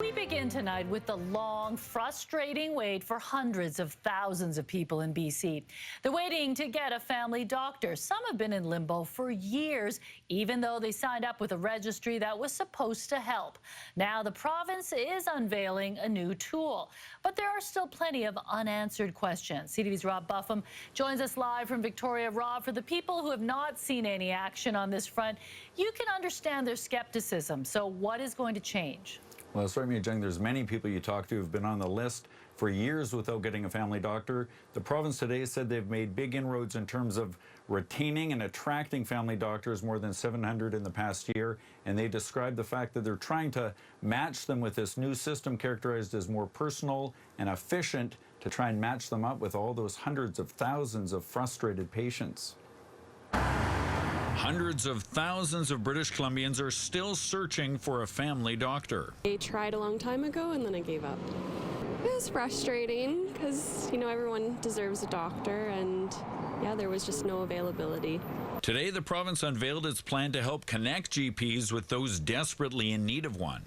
We begin tonight with the long, frustrating wait for hundreds of thousands of people in BC. They're waiting to get a family doctor. Some have been in limbo for years, even though they signed up with a registry that was supposed to help. Now the province is unveiling a new tool, but there are still plenty of unanswered questions. CTV's Rob Buffum joins us live from Victoria. Rob, for the people who have not seen any action on this front, you can understand their skepticism. So what is going to change? Well, that's right, mi-jung. There's many people you talk to who've been on the list for years without getting a family doctor. The province today said they've made big inroads in terms of retaining and attracting family doctors, more than 700 in the past year. And they described the fact that they're trying to match them with this new system characterized as more personal and efficient to try and match them up with all those hundreds of thousands of frustrated patients. Hundreds of thousands of British Columbians are still searching for a family doctor. I tried a long time ago and then I gave up. It was frustrating because, everyone deserves a doctor and, there was just no availability. Today, the province unveiled its plan to help connect GPs with those desperately in need of one.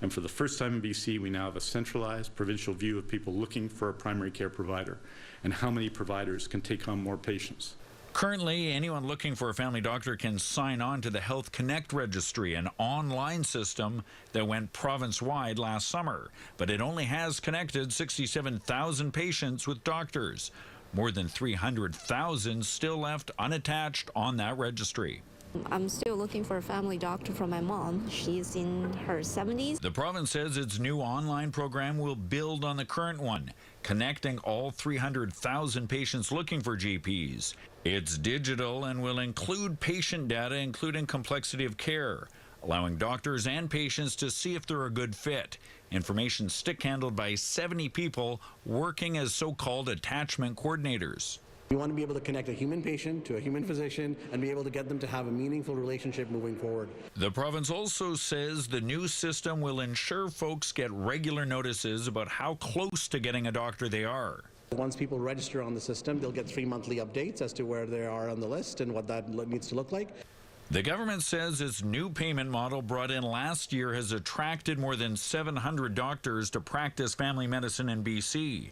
And for the first time in BC, we now have a centralized provincial view of people looking for a primary care provider and how many providers can take on more patients. Currently, anyone looking for a family doctor can sign on to the Health Connect registry, an online system that went province-wide last summer. But it only has connected 67,000 patients with doctors. More than 300,000 still left unattached on that registry. I'm still looking for a family doctor for my mom. She's in her 70s. The province says its new online program will build on the current one, connecting all 300,000 patients looking for GPs. It's digital and will include patient data, including complexity of care, allowing doctors and patients to see if they're a good fit. Information stick-handled by 70 people working as so-called attachment coordinators. We want to be able to connect a human patient to a human physician and be able to get them to have a meaningful relationship moving forward. The province also says the new system will ensure folks get regular notices about how close to getting a doctor they are. Once people register on the system, they'll get 3 monthly updates as to where they are on the list and what that needs to look like. The government says its new payment model brought in last year has attracted more than 700 doctors to practice family medicine in BC.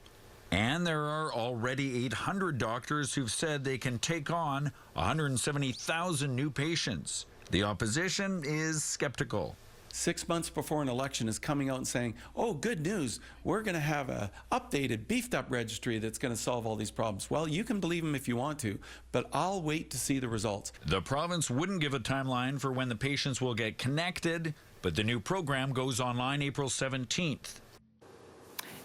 And there are already 800 doctors who've said they can take on 170,000 new patients. The opposition is skeptical. 6 months before an election is coming out and saying, oh, good news, we're going to have a updated, beefed up registry that's going to solve all these problems. Well, you can believe them if you want to, but I'll wait to see the results. The province wouldn't give a timeline for when the patients will get connected, but the new program goes online April 17th.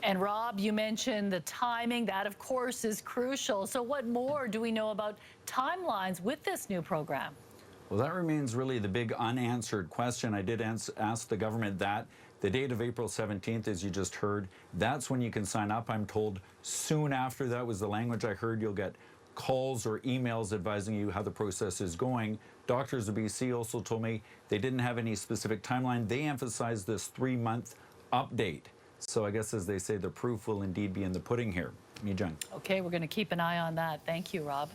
And Rob, you mentioned the timing. That, of course, is crucial. So what more do we know about timelines with this new program? Well, that remains really the big unanswered question. I did ask the government that. The date of April 17th, as you just heard, that's when you can sign up. I'm told soon after that was the language I heard. You'll get calls or emails advising you how the process is going. Doctors of BC also told me they didn't have any specific timeline. They emphasized this 3-month update. So I guess, as they say, the proof will indeed be in the pudding here. Mi-jung. Okay, we're going to keep an eye on that. Thank you, Rob.